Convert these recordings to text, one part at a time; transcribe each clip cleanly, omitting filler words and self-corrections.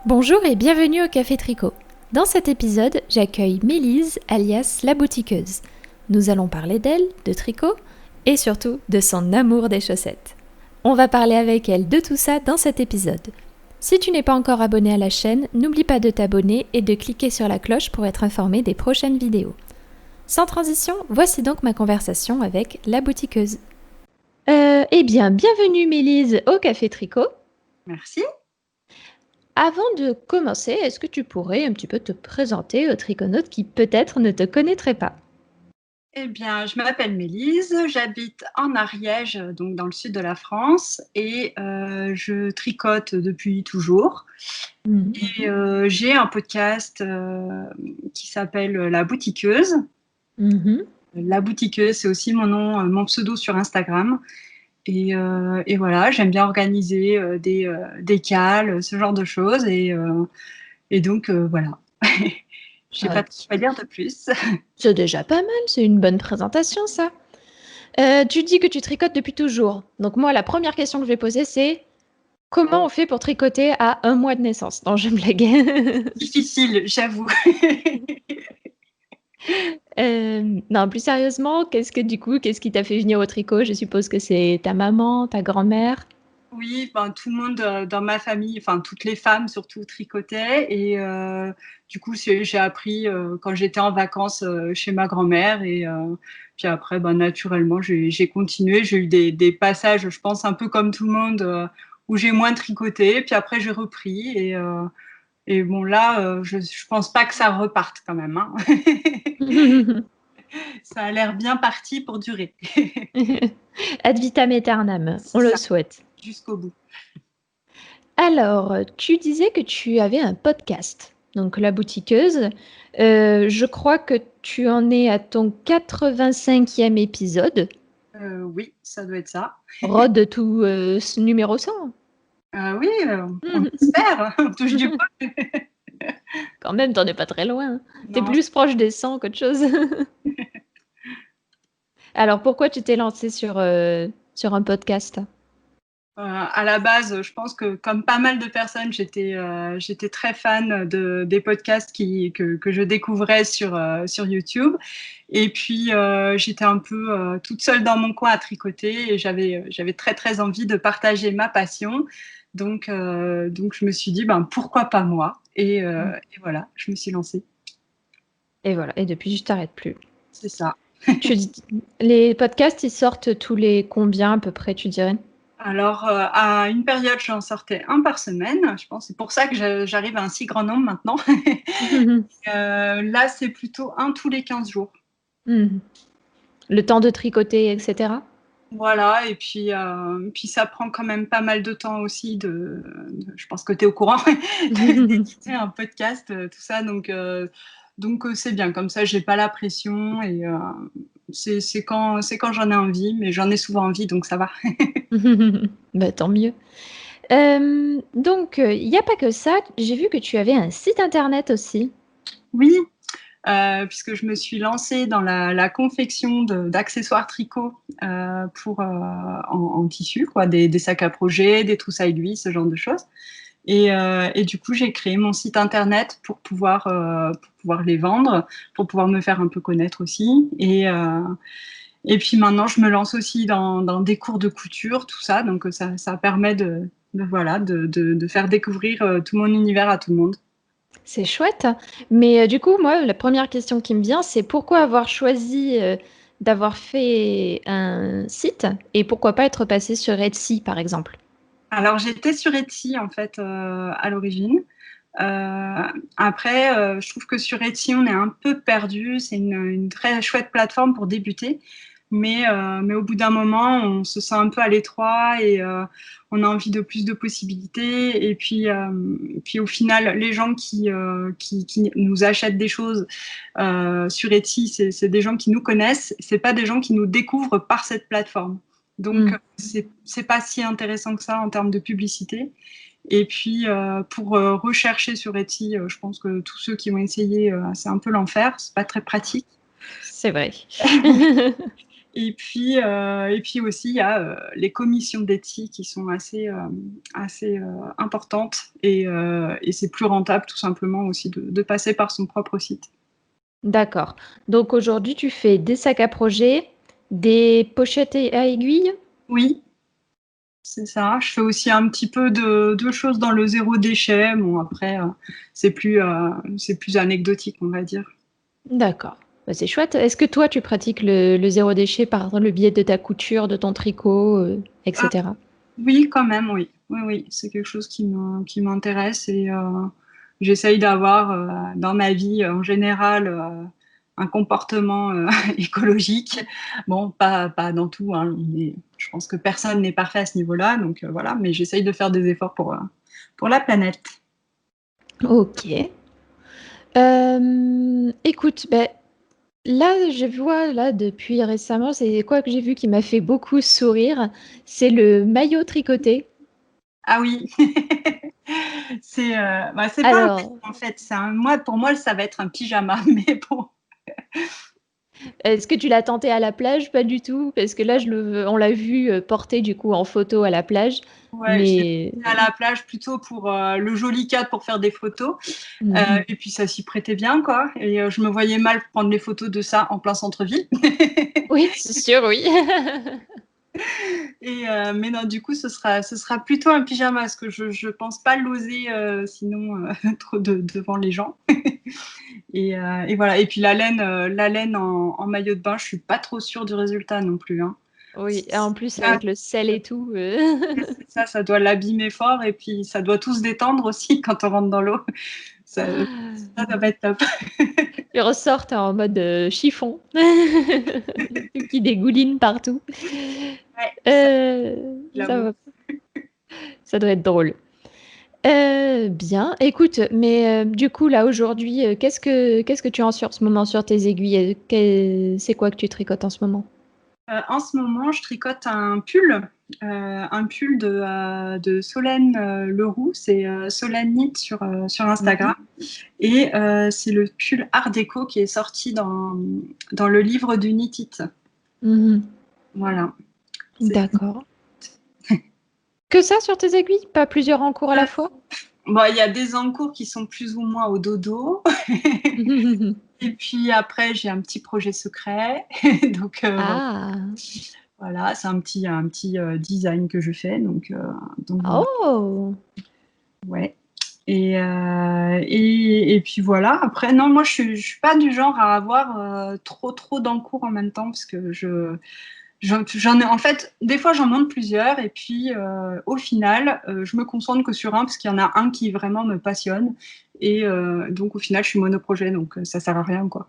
Bonjour et bienvenue au Café Tricot. Dans cet épisode, j'accueille Mélise, alias la boutiqueuse. Nous allons parler d'elle, de tricot et surtout de son amour des chaussettes. On va parler avec elle de tout ça dans cet épisode. Si tu n'es pas encore abonné à la chaîne, n'oublie pas de t'abonner et de cliquer sur la cloche pour être informé des prochaines vidéos. Sans transition, voici donc ma conversation avec la boutiqueuse. Bienvenue Mélise au Café Tricot. Merci. Avant de commencer, est-ce que tu pourrais un petit peu te présenter aux triconautes qui peut-être ne te connaîtraient pas? Eh bien, je m'appelle Mélise, j'habite en Ariège, donc dans le sud de la France, et je tricote depuis toujours. Et j'ai un podcast qui s'appelle La Boutiqueuse. La Boutiqueuse, c'est aussi mon nom, mon pseudo sur Instagram. Et voilà, j'aime bien organiser des cals, ce genre de choses. Et donc, voilà. Je sais pas quoi dire de plus. C'est déjà pas mal, c'est une bonne présentation ça. Tu dis que tu tricotes depuis toujours. Donc moi, la première question que je vais poser, c'est comment on fait pour tricoter à 1 mois de naissance? Non, je blague. Difficile, j'avoue. Non, plus sérieusement, qu'est-ce qui t'a fait venir au tricot? Je suppose que c'est ta maman, ta grand-mère. Oui, ben, tout le monde dans ma famille, enfin toutes les femmes surtout tricotaient. Et du coup, j'ai appris quand j'étais en vacances chez ma grand-mère. Et puis après, ben, naturellement, j'ai continué. J'ai eu des passages, je pense, un peu comme tout le monde, où j'ai moins tricoté. Puis après, j'ai repris. Et bon, là, je pense pas que ça reparte quand même, hein. Ça a l'air bien parti pour durer. Ad vitam aeternam, on le Ça, souhaite. jusqu'au bout. Alors, tu disais que tu avais un podcast, donc La Boutiqueuse. Je crois que tu en es à ton 85e épisode. Oui, ça doit être ça. Rod tout numéro 100. Oui, on espère, on touche du bois. Quand même, t'en es pas très loin. T'es Non, plus proche des 100 qu'autre chose. Alors, pourquoi tu t'es lancée sur un podcast? à la base, je pense que comme pas mal de personnes, j'étais très fan des podcasts que je découvrais sur YouTube. Et puis, j'étais un peu toute seule dans mon coin à tricoter et j'avais très, très envie de partager ma passion. Donc je me suis dit, ben, pourquoi pas moi? Et voilà, je me suis lancée. Et voilà, et depuis, je t'arrête plus. C'est ça. Tu dis- les podcasts, ils sortent tous les combien à peu près, tu dirais? Alors, à une période, j'en sortais un par semaine. Je pense c'est pour ça que j'arrive à un si grand nombre maintenant. Là, c'est plutôt un tous les 15 jours. Mhm. Le temps de tricoter, etc. Voilà, et puis ça prend quand même pas mal de temps aussi je pense que tu es au courant, d'éditer un podcast, tout ça. Donc c'est bien, comme ça, j'ai pas la pression et c'est quand j'en ai envie, mais j'en ai souvent envie, donc ça va. Bah, tant mieux. Donc, il n'y a pas que ça. J'ai vu que tu avais un site internet aussi. Oui, puisque je me suis lancée dans la confection d'accessoires tricot en tissu, quoi, des sacs à projet, des trousses à aiguilles, ce genre de choses. Et du coup, j'ai créé mon site internet pour pouvoir les vendre, pour pouvoir me faire un peu connaître aussi. Et puis maintenant, je me lance aussi dans des cours de couture, tout ça. Donc ça permet voilà, de faire découvrir tout mon univers à tout le monde. C'est chouette. Mais du coup, moi, la première question qui me vient, c'est pourquoi avoir choisi d'avoir fait un site et pourquoi pas être passé sur Etsy, par exemple? Alors, j'étais sur Etsy, en fait, à l'origine. Après, je trouve que sur Etsy, on est un peu perdu. C'est une très chouette plateforme pour débuter. Mais au bout d'un moment, on se sent un peu à l'étroit et on a envie de plus de possibilités. Et puis au final, les gens qui nous achètent des choses sur Etsy, c'est des gens qui nous connaissent. C'est pas des gens qui nous découvrent par cette plateforme. Donc, c'est pas si intéressant que ça en termes de publicité. Et puis, pour rechercher sur Etsy, je pense que tous ceux qui ont essayé, c'est un peu l'enfer. C'est pas très pratique. C'est vrai. Et puis aussi, il y a les commissions d'éthique qui sont assez importantes et c'est plus rentable tout simplement aussi de passer par son propre site. D'accord. Donc aujourd'hui, tu fais des sacs à projet, des pochettes à aiguilles? Oui, c'est ça. Je fais aussi un petit peu de choses dans le zéro déchet. Bon, après, c'est plus anecdotique, on va dire. D'accord. Bah, c'est chouette. Est-ce que toi, tu pratiques le zéro déchet par le biais de ta couture, de ton tricot, Ah, etc. oui, quand même, oui. Oui, oui, c'est quelque chose qui m'intéresse et j'essaye d'avoir dans ma vie en général un comportement écologique. Bon, pas dans tout, hein, mais je pense que personne n'est parfait à ce niveau-là, donc voilà, mais j'essaye de faire des efforts pour la planète. Ok. Écoute, ben, là, je vois, là, depuis récemment, c'est quoi que j'ai vu qui m'a fait beaucoup sourire? C'est le maillot tricoté. Ah oui, c'est pas un Alors, en fait, pour moi, ça va être un pyjama, mais bon. est-ce que tu l'as tenté à la plage? Pas du tout, parce que là, on l'a vu porter du coup en photo à la plage, Ouais, je l'ai mais fait à la plage plutôt pour le joli cadre pour faire des photos. Mhm. Et puis ça s'y prêtait bien, quoi. Et je me voyais mal prendre les photos de ça en plein centre-ville. Oui, c'est sûr, oui. Mais non, du coup, ce sera plutôt un pyjama, parce que je pense pas l'oser sinon trop devant les gens. Et voilà. Et puis la laine en maillot de bain, je suis pas trop sûre du résultat non plus, hein. Oui, et en plus Ça, avec le sel et tout. ça doit l'abîmer fort et puis ça doit tout se détendre aussi quand on rentre dans l'eau. Ça, ça doit pas être top. Tu ressortes en mode chiffon, qui dégouline partout. Ouais, Ça j'avoue. va, ça doit être drôle. Bien. Écoute, mais du coup là aujourd'hui, qu'est-ce que tu as en ce moment sur tes aiguilles? C'est quoi que tu tricotes en ce moment? En ce moment, je tricote un pull de Solène Leroux, c'est Solène Knit sur Mhm. Instagram. Et c'est le pull Art déco qui est sorti dans le livre du Knit It. Mhm. Voilà. C'est- D'accord. Que ça sur tes aiguilles? Pas plusieurs en cours à la fois? Bon, il y a des encours qui sont plus ou moins au dodo. Et puis après, j'ai un petit projet secret. Donc voilà. Ah. Voilà, c'est un petit design que je fais. Donc voilà. Oh. Ouais. Et puis voilà. Après, non, moi, je suis pas du genre à avoir trop d'encours en même temps parce que j'en ai, en fait, des fois, j'en monte plusieurs et puis au final, je me concentre que sur un parce qu'il y en a un qui vraiment me passionne. Et donc, au final, je suis monoprojet, donc ça sert à rien, quoi.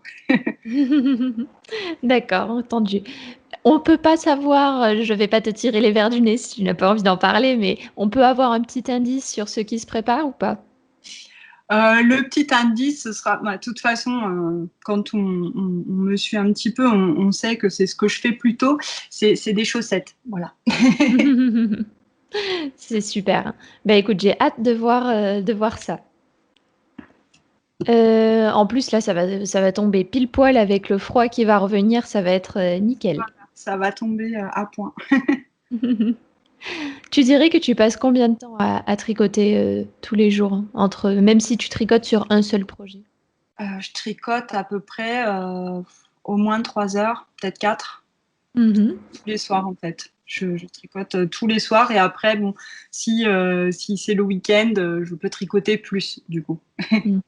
D'accord, entendu. On peut pas savoir, je vais pas te tirer les verres du nez si tu n'as pas envie d'en parler, mais on peut avoir un petit indice sur ce qui se prépare ou pas? Le petit indice, ce sera, bah, de toute façon, quand on me suit un petit peu, on sait que c'est ce que je fais plutôt, c'est des chaussettes, voilà. C'est super. Bah écoute, j'ai hâte de voir ça. En plus, là, ça va tomber pile poil avec le froid qui va revenir, ça va être nickel. Ça va tomber à point. Tu dirais que tu passes combien de temps à tricoter tous les jours, hein, même si tu tricotes sur un seul projet? Je tricote à peu près au moins 3 heures, peut-être 4, Mhm. tous les soirs en fait. Je tricote tous les soirs et après, bon, si c'est le week-end, je peux tricoter plus du coup. Mm.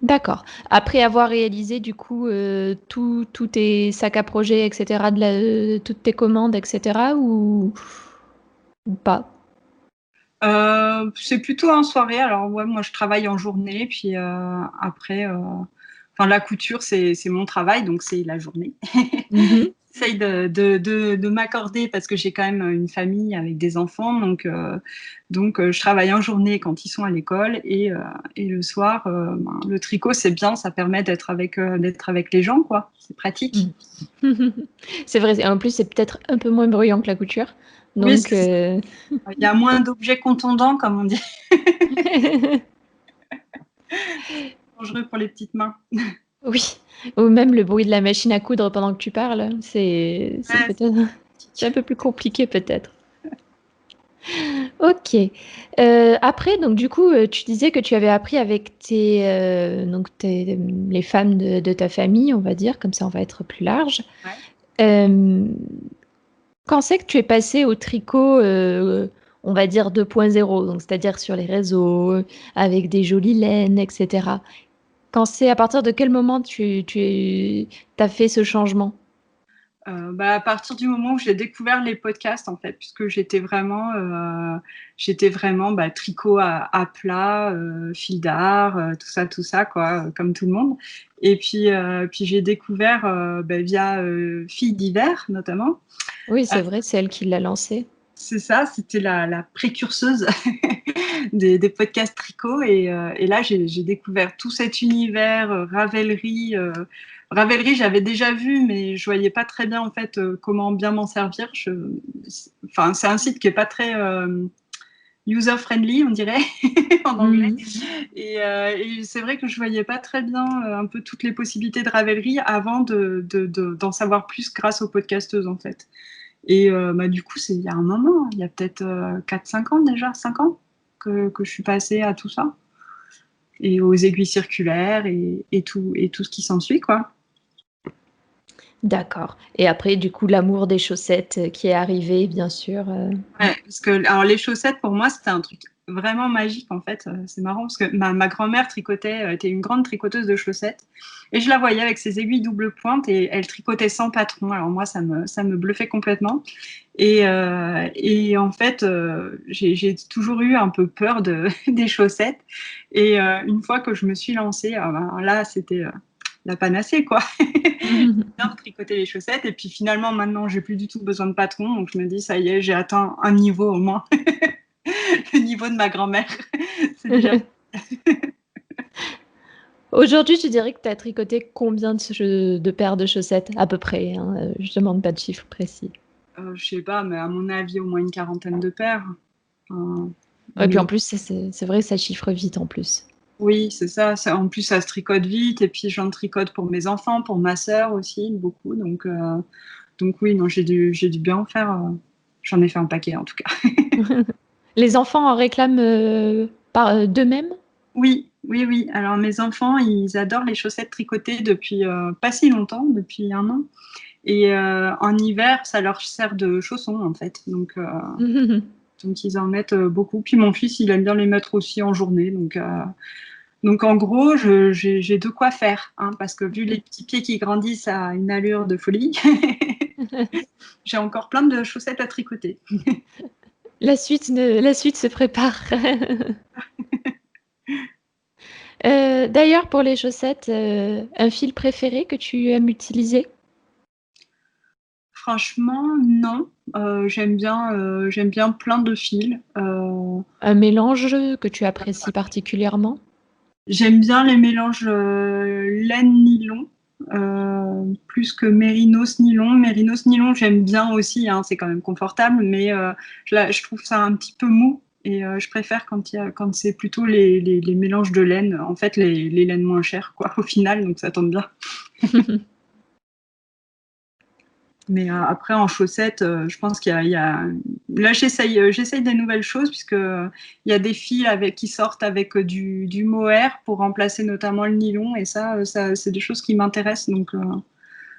D'accord. Après avoir réalisé du coup tous tes sacs à projet, etc., toutes tes commandes, etc., ou pas? C'est plutôt en soirée. Alors ouais, moi je travaille en journée, puis après, enfin la couture c'est mon travail, donc c'est la journée. Mhm. J'essaye de m'accorder parce que j'ai quand même une famille avec des enfants, donc je travaille en journée quand ils sont à l'école et le soir, ben, le tricot c'est bien, ça permet d'être avec les gens quoi, c'est pratique. Mm. C'est vrai, en plus c'est peut-être un peu moins bruyant que la couture. Oui, Donc, il y a moins d'objets contondants comme on dit, dangereux pour les petites mains. Oui, ou même le bruit de la machine à coudre pendant que tu parles, c'est Ouais, peut-être c'est un peu plus compliqué peut-être. OK. Après donc du coup, tu disais que tu avais appris avec les femmes de ta famille, on va dire, comme ça on va être plus large. ouais. Hem, Quand c'est que tu es passée au tricot, on va dire 2.0, donc c'est-à-dire sur les réseaux, avec des jolies laines et cetera? À partir de quel moment tu as fait ce changement? À partir du moment où j'ai découvert les podcasts, en fait, puisque j'étais vraiment tricot à plat, fil d'art, tout ça, quoi, comme tout le monde. Et puis j'ai découvert via Filles d'hiver, notamment. Oui, Euh, c'est vrai, c'est elle qui l'a lancé. c'est ça, c'était la précurseuse des podcasts tricot. Et là, j'ai découvert tout cet univers, Ravelry. Ravelry, j'avais déjà vu, mais je voyais pas très bien en fait comment bien m'en servir. Enfin, c'est un site qui est pas très user-friendly, on dirait, en anglais. Mmh. Et c'est vrai que je voyais pas très bien un peu toutes les possibilités de Ravelry avant d'en savoir plus grâce aux podcasteuses en fait. Et du coup, c'est il y a un moment, il y a peut-être 4-5 ans déjà, 5 ans que je suis passée à tout ça. Et aux aiguilles circulaires et tout ce qui s'ensuit, quoi. D'accord et après du coup, l'amour des chaussettes, qui est arrivé bien sûr, Ouais, parce que alors les chaussettes pour moi c'était un truc vraiment magique en fait. C'est marrant parce que ma grand-mère tricotait, était une grande tricoteuse de chaussettes et je la voyais avec ses aiguilles double pointe et elle tricotait sans patron. Alors moi ça me bluffait complètement et en fait j'ai toujours eu un peu peur des chaussettes et une fois que je me suis lancée, là c'était la panacée quoi. Bien tricoter les chaussettes et puis finalement maintenant j'ai plus du tout besoin de patron donc je me dis ça y est j'ai atteint un niveau au moins le niveau de ma grand-mère c'est déjà Aujourd'hui, tu dirais que tu as tricoté combien de paires de chaussettes? À peu près, hein, je demande pas de chiffre précis. je sais pas mais à mon avis au moins une quarantaine de paires. Enfin, Et puis mais en plus, c'est vrai, ça chiffre vite en plus. oui c'est ça, en plus ça se tricote vite et puis j'en tricote pour mes enfants pour ma sœur aussi beaucoup donc oui non j'ai dû bien en faire j'en ai fait un paquet en tout cas. Les enfants en réclament, d'eux-mêmes? Oui, oui, oui. Alors mes enfants, ils adorent les chaussettes tricotées depuis pas si longtemps, depuis un an. Et en hiver, ça leur sert de chaussons en fait. Donc ils en mettent beaucoup. Puis mon fils, il aime bien les mettre aussi en journée. Donc en gros, j'ai de quoi faire, hein, parce que vu les petits pieds qui grandissent à une allure de folie, j'ai encore plein de chaussettes à tricoter. La suite se prépare. D'ailleurs pour les chaussettes, un fil préféré que tu aimes utiliser? Franchement, non. J'aime bien plein de fils. Un mélange que tu apprécies particulièrement? J'aime bien les mélanges laine-nylon plus que mérinos-nylon. Mérinos-nylon, j'aime bien aussi, hein, c'est quand même confortable, mais je trouve ça un petit peu mou et je préfère quand c'est plutôt les mélanges de laine, en fait les laines moins chères quoi, au final, donc ça tombe bien. Mais après, en chaussettes, je pense Là, j'essaye des nouvelles choses, puisque il y a des fils qui sortent avec du mohair pour remplacer notamment le nylon. Et ça c'est des choses qui m'intéressent. Mmh.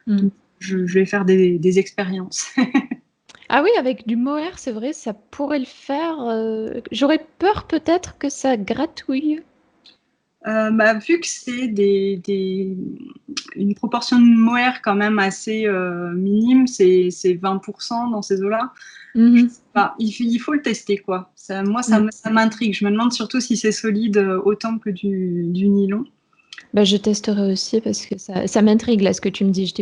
Donc, je vais faire des expériences. Ah oui, avec du mohair, c'est vrai, ça pourrait le faire, j'aurais peur peut-être que ça gratouille. Vu que c'est une proportion de mohair quand même assez minime, c'est 20% dans ces eaux-là. Je Mmh. sais pas, il faut le tester, quoi. Moi, Mmh. ça m'intrigue. Je me demande surtout si c'est solide autant que du nylon. Bah, je testerai aussi parce que ça m'intrigue là ce que tu me dis.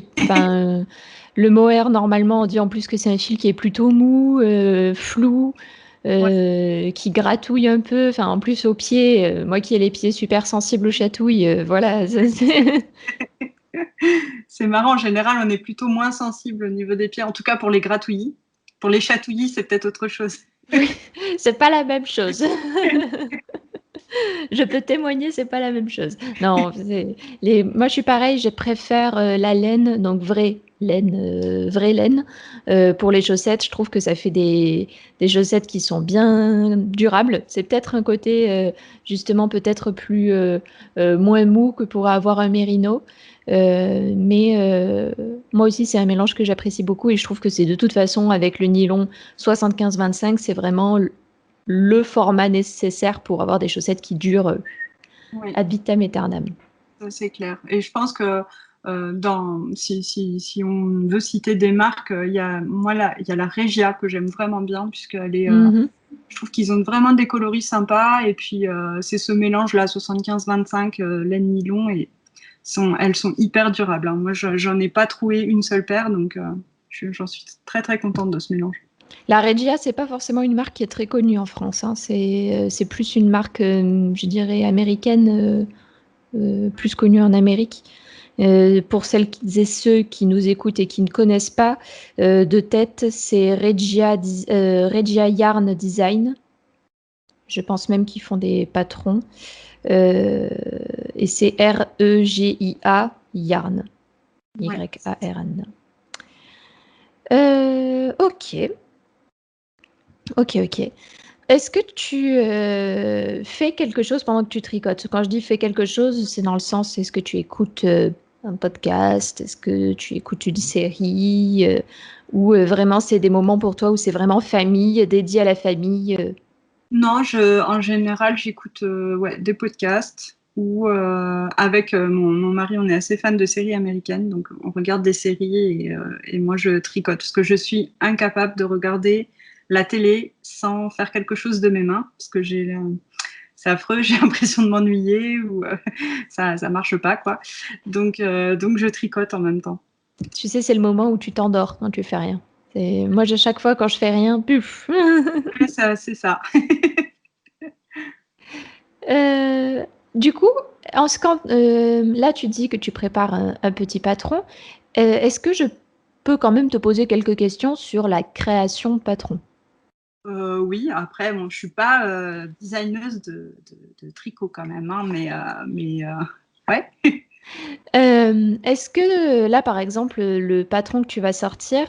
Le mohair normalement on dit en plus que c'est un fil qui est plutôt mou, flou, Ouais. qui gratouille un peu. Enfin en plus aux pieds, moi qui ai les pieds super sensibles aux chatouilles, voilà, C'est marrant, en général, on est plutôt moins sensible au niveau des pieds, en tout cas pour les gratouillis. Pour les chatouillis, c'est peut-être autre chose. oui, c'est pas la même chose. Je peux témoigner, c'est pas la même chose. Non, moi je suis pareil, je préfère la laine, donc vraie laine. Pour les chaussettes, je trouve que ça fait des chaussettes qui sont bien durables. C'est peut-être un côté justement peut-être plus moins mou que pour avoir un mérino. Mais moi aussi, c'est un mélange que j'apprécie beaucoup et je trouve que c'est de toute façon avec le nylon 75-25, c'est vraiment le format nécessaire pour avoir des chaussettes qui durent Oui, ad vitam aeternam. ça, c'est clair. Et je pense que si on veut citer des marques, il y a la Regia que j'aime vraiment bien, puisqu'elle est, Mhm. je trouve qu'ils ont vraiment des coloris sympas. Et puis, c'est ce mélange-là, 75-25, laine nylon, et elles sont hyper durables, hein. Moi, j'en ai pas trouvé une seule paire, donc j'en suis très, très contente de ce mélange. La Regia, c'est pas forcément une marque qui est très connue en France, hein. C'est plus une marque, je dirais, américaine, plus connue en Amérique. Pour celles et ceux qui nous écoutent et qui ne connaissent pas, de tête, c'est Regia Yarn Design. Je pense même qu'ils font des patrons. Euh, et c'est Regia Yarn. Ouais. Y-A-R-N. Ok, ok. Est-ce que tu fais quelque chose pendant que tu tricotes? Quand je dis fais quelque chose, c'est dans le sens, est-ce que tu écoutes un podcast? Est-ce que tu écoutes une série? Ou vraiment c'est des moments pour toi où c'est vraiment famille, dédié à la famille? Non, en général, j'écoute ouais, des podcasts ou avec mon mari, on est assez fan de séries américaines, donc on regarde des séries et moi je tricote parce que je suis incapable de regarder la télé sans faire quelque chose de mes mains parce que c'est affreux, j'ai l'impression de m'ennuyer ou ça marche pas quoi. Donc je tricote en même temps. Tu sais, c'est le moment où tu t'endors quand tu fais rien. Moi, à chaque fois, quand je fais rien, puf. Ouais, c'est ça. Euh, du coup, là, tu dis que tu prépares un petit patron. Est-ce que je peux quand même te poser quelques questions sur la création patron? Oui, après, bon, je suis pas designeuse de tricot quand même, hein, ouais. Est-ce que là, par exemple, le patron que tu vas sortir,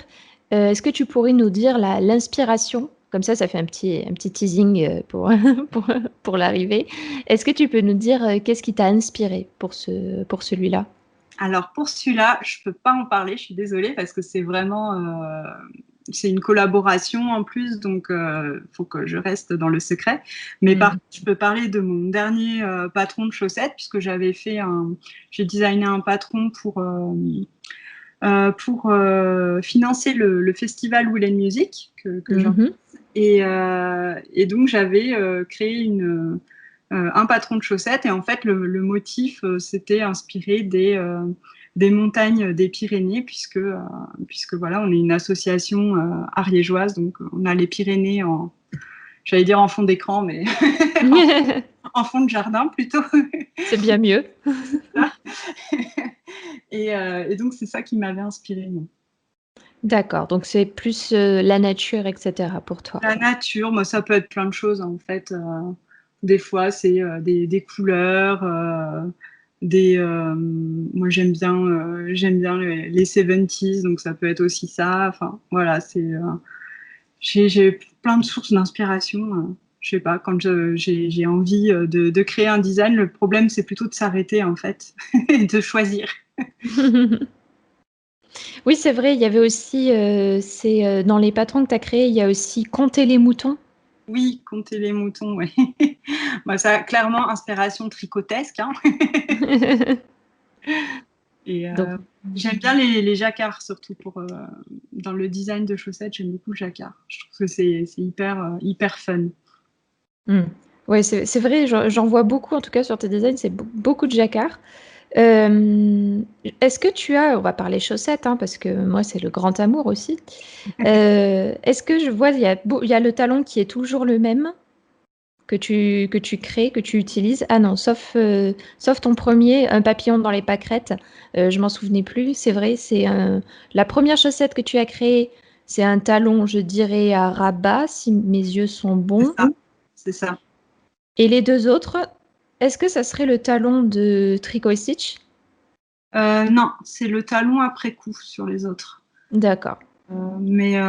est-ce que tu pourrais nous dire l'inspiration? Comme ça fait un petit teasing pour, pour l'arrivée. Est-ce que tu peux nous dire qu'est-ce qui t'a inspiré pour celui-là? Alors pour celui-là, je peux pas en parler, je suis désolée parce que c'est une collaboration en plus, donc faut que je reste dans le secret. Mais par contre, je peux parler de mon dernier patron de chaussettes puisque j'ai designé un patron pour financer le festival Will Music que j'ai. Mhm. Et donc, j'avais créé un patron de chaussettes. Et en fait, le motif s'était inspiré des montagnes des Pyrénées, puisque voilà, on est une association ariégeoise. Donc, on a les Pyrénées j'allais dire en fond d'écran, mais en fond de jardin plutôt. C'est bien mieux. Et donc, c'est ça qui m'avait inspiré. D'accord, donc c'est plus la nature, etc. pour toi. La nature, moi, ça peut être plein de choses en fait. Des fois, c'est des couleurs, moi, j'aime bien les 70s, donc ça peut être aussi ça. Enfin, voilà, j'ai plein de sources d'inspiration. Je sais pas, quand j'ai envie de créer un design, le problème, c'est plutôt de s'arrêter en fait, et de choisir. Oui, c'est vrai, il y avait aussi, dans les patrons que tu as créés, il y a aussi compter les moutons. Oui, compter les moutons, ouais. Bah, ça, clairement, inspiration tricotesque, hein. Et Donc, j'aime bien les jacquards, surtout dans le design de chaussettes, j'aime beaucoup le jacquard. Je trouve que c'est hyper fun. ouais, c'est vrai, j'en vois beaucoup, en tout cas sur tes designs, c'est beaucoup de jacquard. Est-ce que tu as, on va parler chaussettes, hein, parce que moi c'est le grand amour aussi. Est-ce que je vois, il y a le talon qui est toujours le même que tu crées, que tu utilises? Ah non, sauf ton premier, un papillon dans les pâquerettes. Je m'en souvenais plus. C'est vrai, la première chaussette que tu as créée, c'est un talon, je dirais, à rabat, si mes yeux sont C'est bons. ça, c'est ça. Et les deux autres? Est-ce que ça serait le talon de Tricot et Stitch? Non, c'est le talon après coup sur les autres. D'accord. Mais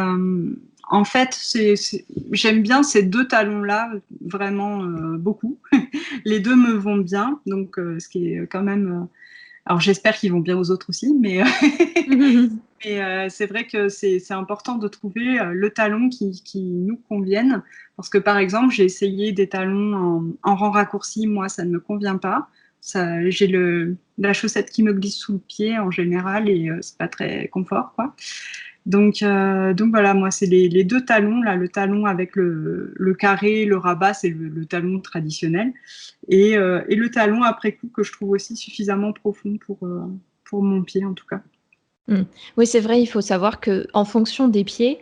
en fait, j'aime bien ces deux talons-là vraiment beaucoup. Les deux me vont bien, donc ce qui est quand même. Alors j'espère qu'ils vont bien aux autres aussi, mais, mais c'est vrai que c'est important de trouver le talon qui nous convienne. Parce que par exemple, j'ai essayé des talons en rang raccourci, moi ça ne me convient pas. J'ai la chaussette qui me glisse sous le pied en général et c'est pas très confort, quoi. Donc voilà, moi, c'est les deux talons, là, le talon avec le carré, le rabat, c'est le talon traditionnel, et le talon après coup que je trouve aussi suffisamment profond pour mon pied, en tout cas. Oui, c'est vrai, il faut savoir que en fonction des pieds,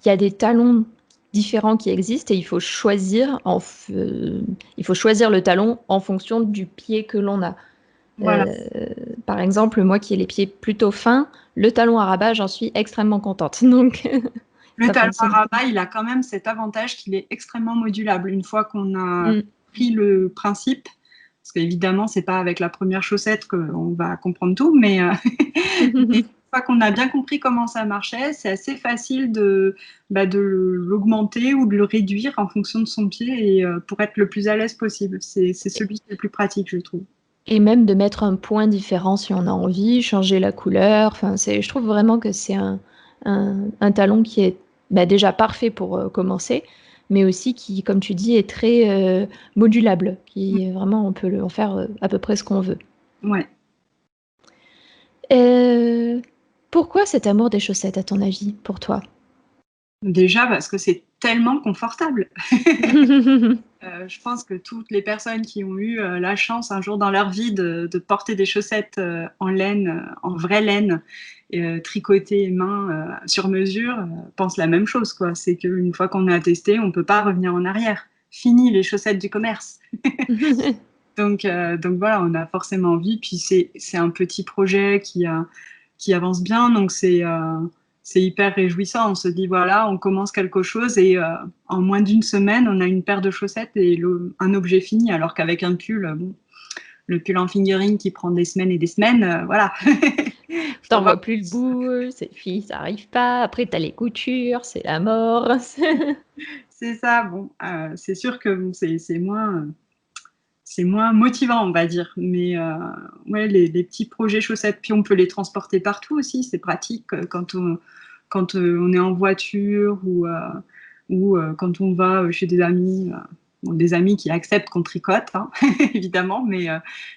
il y a des talons différents qui existent et il faut choisir le talon en fonction du pied que l'on a. Voilà. Par exemple, moi qui ai les pieds plutôt fins, le talon à rabat, j'en suis extrêmement contente. Donc, Le ça talon à fonctionne. rabat, il a quand même cet avantage qu'il est extrêmement modulable. Une fois qu'on a Mm. pris le principe, parce qu'évidemment, c'est pas avec la première chaussette qu'on va comprendre tout, mais, mais une fois qu'on a bien compris comment ça marchait, c'est assez facile de l'augmenter ou de le réduire en fonction de son pied et pour être le plus à l'aise possible. C'est celui qui est le plus pratique, je trouve. Et même de mettre un point différent si on a envie, changer la couleur. Enfin, je trouve vraiment que c'est un talon qui est déjà parfait pour commencer, mais aussi qui, comme tu dis, est très modulable. Qui vraiment, on peut en faire à peu près ce qu'on veut. Ouais. Euh, Pourquoi cet amour des chaussettes, à ton avis, pour toi? Déjà parce que c'est tellement confortable. Je pense que toutes les personnes qui ont eu la chance un jour dans leur vie de porter des chaussettes en laine, en vraie laine, tricotées main sur mesure, pensent la même chose, quoi. C'est qu'une fois qu'on a testé, on ne peut pas revenir en arrière. Fini les chaussettes du commerce. Donc voilà, on a forcément envie. Puis c'est un petit projet qui avance bien, donc c'est hyper réjouissant. On se dit, voilà, on commence quelque chose et en moins d'une semaine, on a une paire de chaussettes et un objet fini, alors qu'avec un pull, bon, le pull en fingering qui prend des semaines et des semaines, voilà. T'en vois plus le bout, c'est fini, ça arrive pas. Après, t'as les coutures, c'est la mort. C'est ça, bon, c'est sûr que bon, c'est moins motivant, on va dire. Mais ouais, les petits projets chaussettes, puis on peut les transporter partout aussi. C'est pratique quand on est en voiture ou quand on va chez des amis. Bon, des amis qui acceptent qu'on tricote, hein, évidemment, mais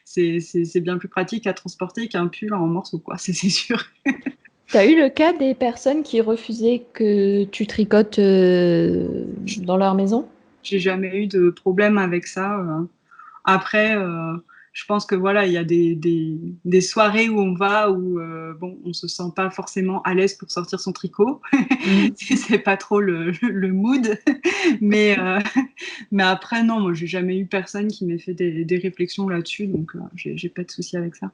c'est bien plus pratique à transporter qu'un pull en morceaux, quoi, c'est sûr. T'as eu le cas des personnes qui refusaient que tu tricotes dans leur maison? J'ai jamais eu de problème avec ça. Après, je pense que voilà, il y a des soirées où on va où bon, on se sent pas forcément à l'aise pour sortir son tricot. Mm. C'est pas trop le mood. Mais, mais après, non, moi, j'ai jamais eu personne qui m'ait fait des réflexions là-dessus, donc j'ai pas de souci avec ça.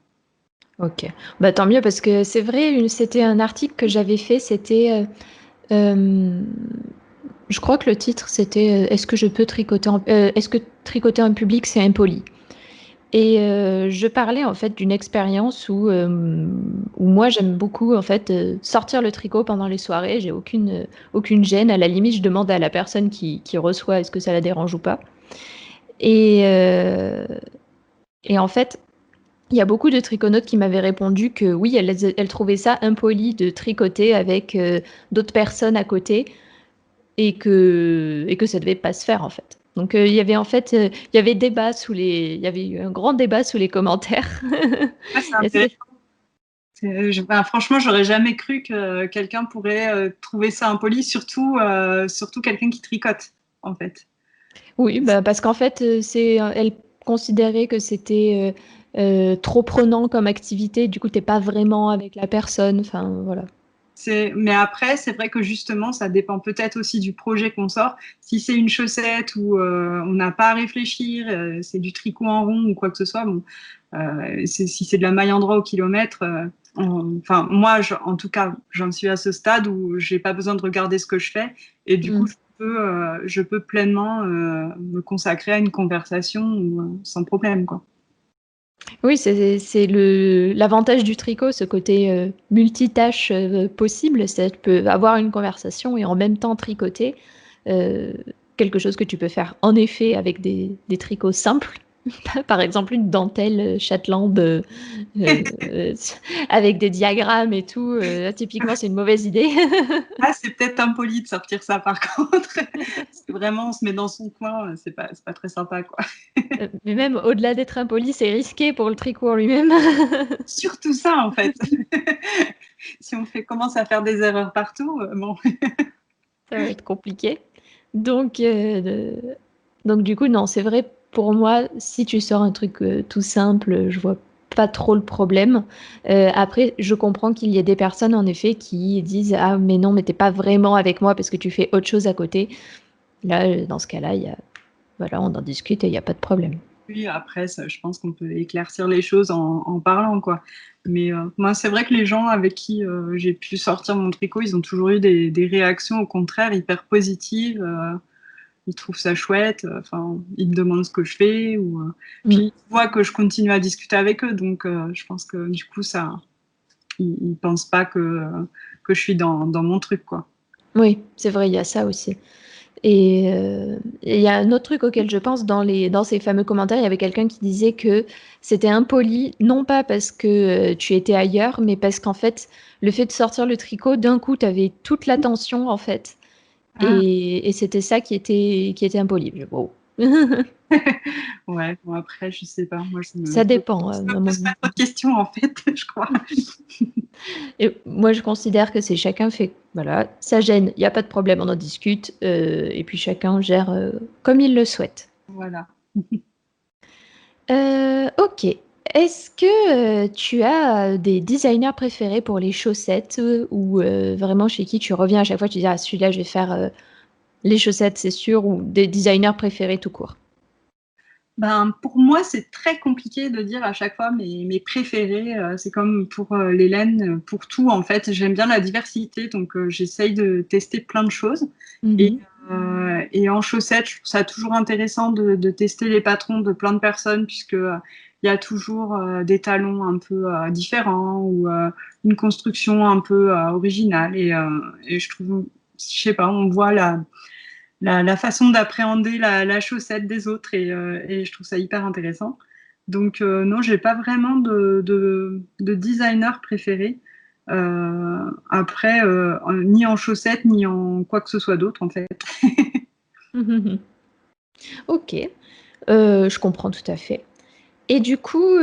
Ok, bah tant mieux parce que c'est vrai, c'était un article que j'avais fait, c'était, je crois que le titre c'était Est-ce que je peux est-ce que tricoter en public c'est impoli? Et je parlais en fait d'une expérience où moi j'aime beaucoup en fait sortir le tricot pendant les soirées, j'ai aucune gêne, à la limite je demande à la personne qui reçoit est-ce que ça la dérange ou pas. Et, euh, et en fait, il y a beaucoup de triconautes qui m'avaient répondu que oui, elles trouvaient ça impoli de tricoter avec d'autres personnes à côté et que ça devait pas se faire en fait. Donc il y avait en fait il y avait il y avait eu un grand débat sous les commentaires. Ouais, c'est Et intéressant. Ben, franchement, j'aurais jamais cru que quelqu'un pourrait trouver ça impoli, surtout quelqu'un qui tricote, en fait. oui, bah, parce qu'en fait elle considérait que c'était trop prenant comme activité. Du coup, t'es pas vraiment avec la personne. Enfin voilà. Mais après, c'est vrai que justement, ça dépend peut-être aussi du projet qu'on sort. Si c'est une chaussette où on n'a pas à réfléchir, c'est du tricot en rond ou quoi que ce soit, bon, si c'est de la maille endroit au kilomètre, enfin, moi, en tout cas, j'en suis à ce stade où j'ai pas besoin de regarder ce que je fais et du coup, Mm. je je peux pleinement me consacrer à une conversation sans problème, quoi. Oui, c'est l'avantage du tricot, ce côté multitâche possible. C'est que tu peux avoir une conversation et en même temps tricoter. euh, Quelque chose que tu peux faire en effet avec des tricots simples. Par exemple, une dentelle Shetland euh, avec des diagrammes et tout. Typiquement, c'est une mauvaise idée. Ah, c'est peut-être impoli de sortir ça par contre. Parce que vraiment, on se met dans son coin, c'est pas très sympa, quoi. Mais même au-delà d'être impoli, c'est risqué pour le tricot en lui-même. Surtout ça, en fait. Si on commence à faire des erreurs partout, bon. Ça va être compliqué. Donc, donc du coup, non, c'est vrai, pour moi, si tu sors un truc tout simple, je vois pas trop le problème. Après, je comprends qu'il y ait des personnes, en effet, qui disent, ah, mais non, mais t'es pas vraiment avec moi parce que tu fais autre chose à côté. Là, dans ce cas-là, voilà, on en discute et il n'y a pas de problème. Puis après, ça, je pense qu'on peut éclaircir les choses en parlant, quoi. Mais moi, c'est vrai que les gens avec qui j'ai pu sortir mon tricot, ils ont toujours eu des réactions, au contraire, hyper positives. Ils trouvent ça chouette. Enfin, ils me demandent ce que je fais. Puis Mm. ils voient que je continue à discuter avec eux. Donc, je pense que du coup, ils pensent pas que je suis dans mon truc, quoi. Oui, c'est vrai, il y a ça aussi. Et il y a un autre truc auquel je pense dans ces fameux commentaires, il y avait quelqu'un qui disait que c'était impoli, non pas parce que tu étais ailleurs, mais parce qu'en fait, le fait de sortir le tricot, d'un coup, tu avais toute l'attention, en fait. Ah, Et c'était ça qui était impoli. Wow. ouais, bon, après, je sais pas. Moi, Ça dépend. je me pose pas trop de questions, en fait, je crois. Et moi, je considère que c'est chacun fait. Voilà, ça gêne, il n'y a pas de problème, on en discute. Et puis chacun gère comme il le souhaite. Voilà. Ok. Est-ce que tu as des designers préférés pour les chaussettes ou vraiment chez qui tu reviens à chaque fois, tu dis ah celui-là je vais faire les chaussettes c'est sûr ou des designers préférés tout court? Ben, pour moi, c'est très compliqué de dire à chaque fois mes préférés. C'est comme pour l'Hélène, pour tout, en fait. J'aime bien la diversité, donc j'essaye de tester plein de choses. Et, Mhm. et en chaussettes, je trouve ça toujours intéressant de tester les patrons de plein de personnes, puisque il y a toujours des talons un peu différents ou une construction un peu originale. Et je trouve, je sais pas, on voit la façon d'appréhender la chaussette des autres et je trouve ça hyper intéressant. Donc non, j'ai pas vraiment de designer préféré. Après, ni en chaussettes, ni en quoi que ce soit d'autre, en fait. Ok, je comprends tout à fait. Et du coup,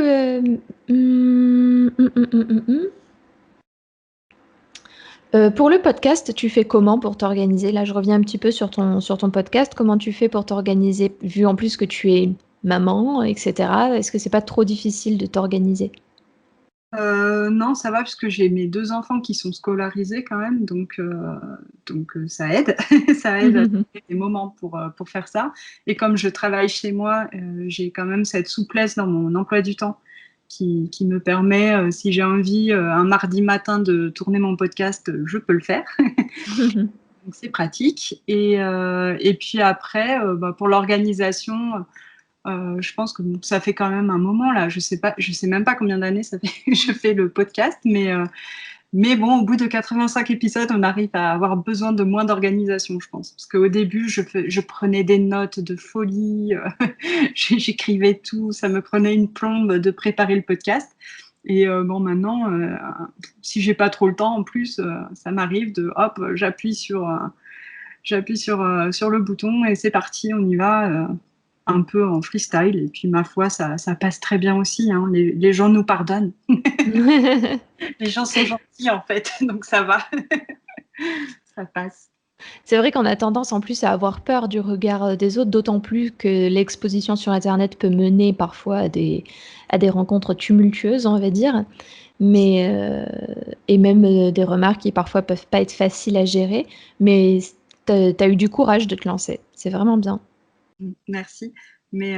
pour le podcast, tu fais comment pour t'organiser? Là, je reviens un petit peu sur ton podcast. Comment tu fais pour t'organiser, vu en plus que tu es maman, etc. Est-ce que c'est pas trop difficile de t'organiser? Non, ça va puisque j'ai mes deux enfants qui sont scolarisés quand même, donc ça aide, ça aide à trouver des moments pour faire ça. Et comme je travaille chez moi, j'ai quand même cette souplesse dans mon emploi du temps qui me permet, si j'ai envie, un mardi matin de tourner mon podcast, je peux le faire. Donc c'est pratique. Et puis après, bah, pour l'organisation, je pense que bon, ça fait quand même un moment là. Je sais pas, je sais même pas combien d'années ça fait que je fais le podcast, mais bon, au bout de 85 épisodes, on arrive à avoir besoin de moins d'organisation, je pense. Parce qu'au début, je prenais des notes de folie, j'écrivais tout, ça me prenait une plombe de préparer le podcast. Et bon, maintenant, si j'ai pas trop le temps, en plus, ça m'arrive de, hop, sur le bouton et c'est parti, on y va, un peu en freestyle. Et puis, ma foi, ça passe très bien aussi, hein. Les gens nous pardonnent. Les gens sont gentils, en fait, donc ça va, ça passe. C'est vrai qu'on a tendance en plus à avoir peur du regard des autres, d'autant plus que l'exposition sur Internet peut mener parfois à des rencontres tumultueuses, on va dire, mais, et même des remarques qui parfois peuvent pas être faciles à gérer. Mais t'as eu du courage de te lancer. C'est vraiment bien. Merci. Mais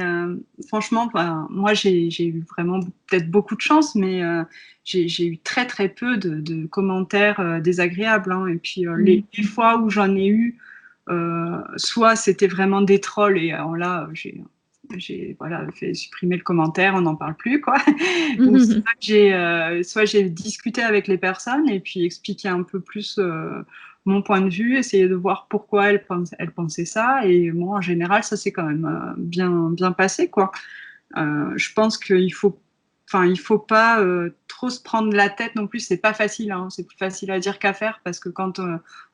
franchement, enfin, moi, j'ai eu vraiment peut-être beaucoup de chance, mais j'ai eu très, très peu de commentaires désagréables, hein. Et puis, Mm. les fois où j'en ai eu, Soit c'était vraiment des trolls et alors là, j'ai voilà, fait supprimer le commentaire, on n'en parle plus, quoi. Ou soit j'ai discuté avec les personnes et puis expliqué un peu plus mon point de vue, essayer de voir pourquoi elles pensaient ça. Et moi, en général, ça s'est quand même bien passé, quoi. Je pense il faut pas trop se prendre la tête non plus. C'est pas facile, hein. C'est plus facile à dire qu'à faire parce que quand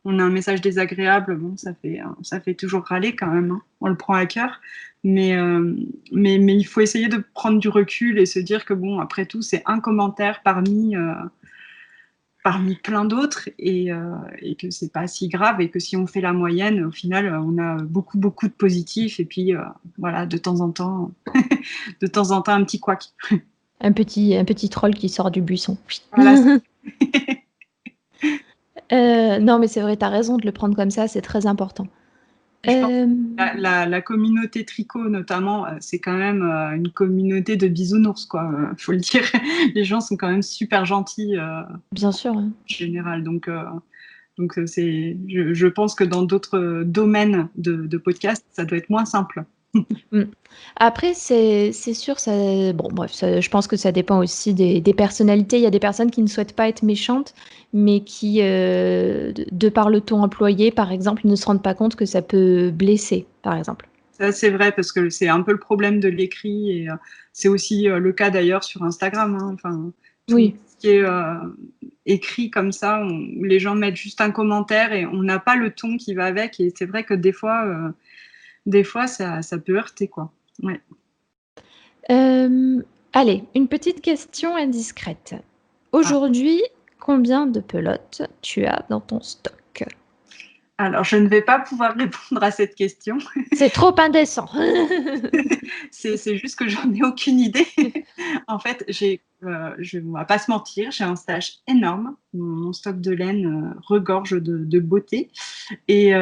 on a un message désagréable, bon, ça fait toujours râler quand même, hein. On le prend à cœur, mais, mais il faut essayer de prendre du recul et se dire que bon, après tout, c'est un commentaire parmi plein d'autres et que c'est pas si grave et que si on fait la moyenne, au final, on a beaucoup de positifs et puis voilà, de temps en temps, un petit couac. Un petit troll qui sort du buisson. Voilà. Non, mais c'est vrai, tu as raison de le prendre comme ça, c'est très important. Je pense que la communauté tricot, notamment, c'est quand même une communauté de bisounours, quoi. Faut le dire. Les gens sont quand même super gentils Bien sûr. en général. Donc je pense que dans d'autres domaines de podcast, ça doit être moins simple. Après, c'est sûr, bon, bref, je pense que ça dépend aussi des personnalités. Il y a des personnes qui ne souhaitent pas être méchantes, mais qui, de par le ton employé, par exemple, ne se rendent pas compte que ça peut blesser, par exemple. Ça, c'est vrai, parce que c'est un peu le problème de l'écrit, et c'est aussi le cas d'ailleurs sur Instagram, hein. Enfin, tout ce qui est écrit comme ça, où les gens mettent juste un commentaire et on n'a pas le ton qui va avec, et c'est vrai que des fois ça peut heurter, quoi. Ouais. Allez, une petite question indiscrète. Aujourd'hui, combien de pelotes tu as dans ton stock? Alors, je ne vais pas pouvoir répondre à cette question. C'est trop indécent. C'est juste que j'en ai aucune idée. En fait, je ne vais pas se mentir, j'ai un stash énorme. Mon stock de laine regorge de beauté. Et,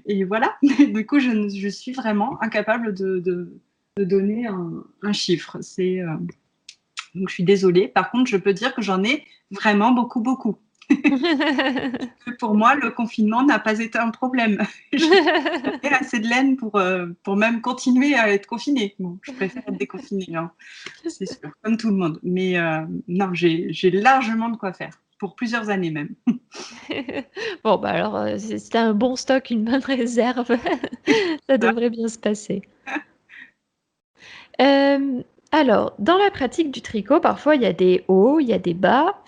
et voilà. Du coup, je suis vraiment incapable de donner un chiffre. Donc, je suis désolée. Par contre, je peux dire que j'en ai vraiment beaucoup. Pour moi, le confinement n'a pas été un problème. J'ai assez de laine pour même continuer à être confinée. Bon, je préfère être déconfinée, hein, c'est sûr, comme tout le monde. Mais non, j'ai largement de quoi faire, pour plusieurs années même. Bon, bah alors, si tu as un bon stock, une bonne réserve, ça devrait bien se passer. Alors, dans la pratique du tricot, parfois il y a des hauts, il y a des bas.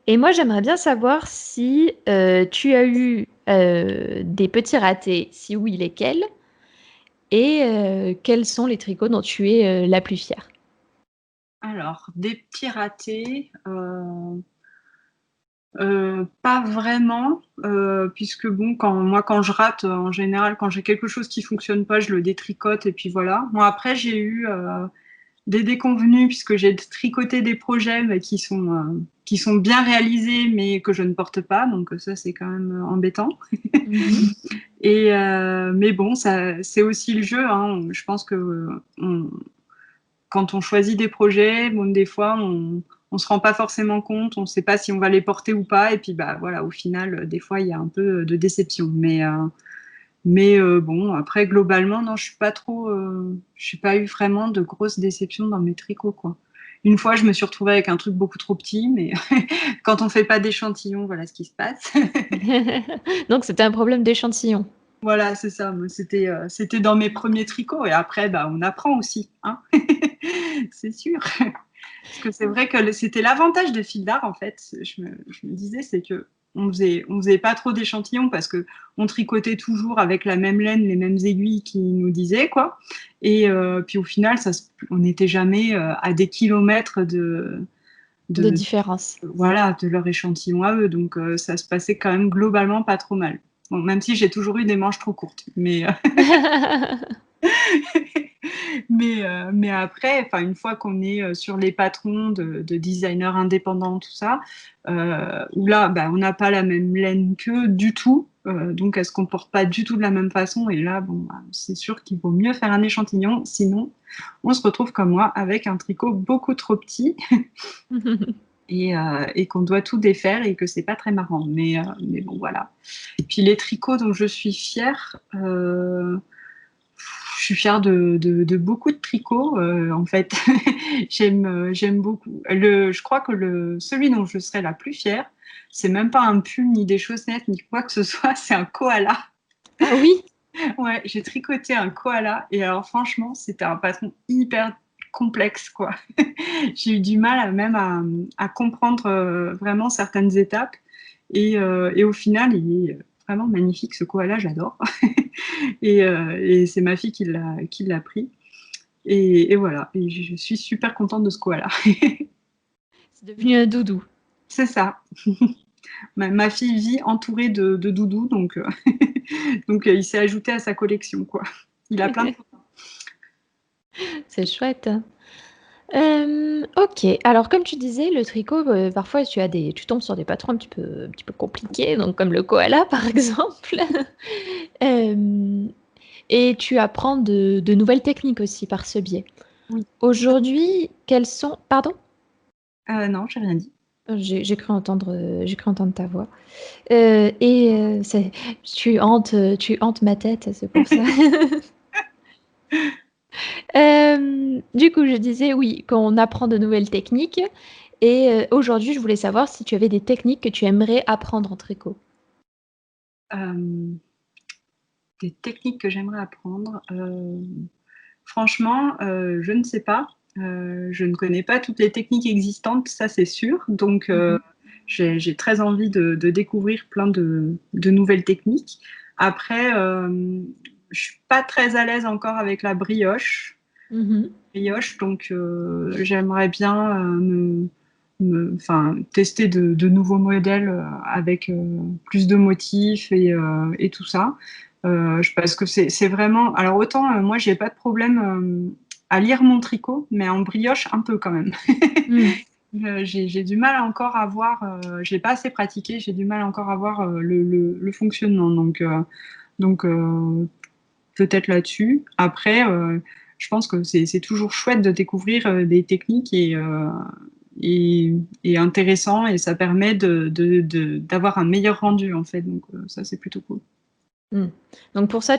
Et moi, j'aimerais bien savoir si tu as eu des petits ratés, si oui, lesquels, et quels sont les tricots dont tu es la plus fière. Alors, des petits ratés, pas vraiment, puisque bon, quand je rate, en général, quand j'ai quelque chose qui fonctionne pas, je le détricote et puis voilà. Moi, après, j'ai eu des déconvenus puisque j'ai tricoté des projets mais qui sont bien réalisés mais que je ne porte pas, donc ça c'est quand même embêtant. Et mais bon, ça c'est aussi le jeu, hein. Je pense que quand on choisit des projets, bon, des fois on se rend pas forcément compte, on ne sait pas si on va les porter ou pas, et puis bah voilà, au final, des fois il y a un peu de déception, mais bon, après, globalement, non, je suis pas eu vraiment de grosses déceptions dans mes tricots, quoi. Une fois, je me suis retrouvée avec un truc beaucoup trop petit, mais quand on fait pas d'échantillon, voilà ce qui se passe. Donc, c'était un problème d'échantillon. Voilà, c'est ça. C'était dans mes premiers tricots, et après, bah, on apprend aussi, hein. C'est sûr. Parce que c'est vrai que c'était l'avantage de fil d'art, en fait. Je me disais, c'est que on faisait pas trop d'échantillons parce que on tricotait toujours avec la même laine, les mêmes aiguilles qui nous disaient, quoi. Et puis au final, on n'était jamais à des kilomètres de différence. Voilà, de leur échantillon à eux. Donc ça se passait quand même globalement pas trop mal. Bon, même si j'ai toujours eu des manches trop courtes, mais mais après, enfin, une fois qu'on est sur les patrons de designers indépendants, tout ça, où là, bah, on n'a pas la même laine qu'eux du tout, donc elle se comporte pas du tout de la même façon. Et là, bon, bah, c'est sûr qu'il vaut mieux faire un échantillon, sinon on se retrouve comme moi avec un tricot beaucoup trop petit. et qu'on doit tout défaire et que c'est pas très marrant. Mais bon, voilà. Puis les tricots dont je suis fière, je suis fière de beaucoup de tricots, en fait. J'aime beaucoup. Je crois que celui dont je serais la plus fière, c'est même pas un pull, ni des chaussettes, ni quoi que ce soit, c'est un koala. Ah oui? Ouais, j'ai tricoté un koala et alors franchement, c'était un patron hyper complexe, quoi. J'ai eu du mal à comprendre vraiment certaines étapes et au final, il est vraiment magnifique ce koala, j'adore. Et c'est ma fille qui l'a pris. Et voilà, et je suis super contente de ce koala. C'est devenu un doudou. C'est ça. Ma fille vit entourée de doudous, donc il s'est ajouté à sa collection, quoi. Il a plein de... C'est chouette. Ok, alors comme tu disais, le tricot, parfois tu tombes sur des patrons un petit peu compliqués, donc comme le koala par exemple. Euh, et tu apprends de nouvelles techniques aussi par ce biais. Oui. Aujourd'hui, quelles sont... Pardon? Non, j'ai rien dit. J'ai cru entendre ta voix. Tu hantes ma tête, c'est pour ça. Du coup, je disais oui, qu'on apprend de nouvelles techniques. Et aujourd'hui, je voulais savoir si tu avais des techniques que tu aimerais apprendre en tricot. Des techniques que j'aimerais apprendre. Franchement, je ne sais pas. Je ne connais pas toutes les techniques existantes, ça c'est sûr. Donc, j'ai très envie de découvrir plein de nouvelles techniques. Après, je suis pas très à l'aise encore avec la brioche. Mhm. Donc j'aimerais bien enfin, tester de nouveaux modèles avec plus de motifs et tout ça. Parce que c'est vraiment... Alors autant, moi, j'ai pas de problème à lire mon tricot, mais en brioche, un peu quand même. Mm. J'ai du mal encore à voir, je l'ai pas assez pratiqué, j'ai du mal encore à voir le fonctionnement. Donc peut-être là-dessus. Après, je pense que c'est toujours chouette de découvrir des techniques et intéressant et ça permet d'avoir un meilleur rendu en fait. Donc ça, c'est plutôt cool. Mm. Donc pour ça,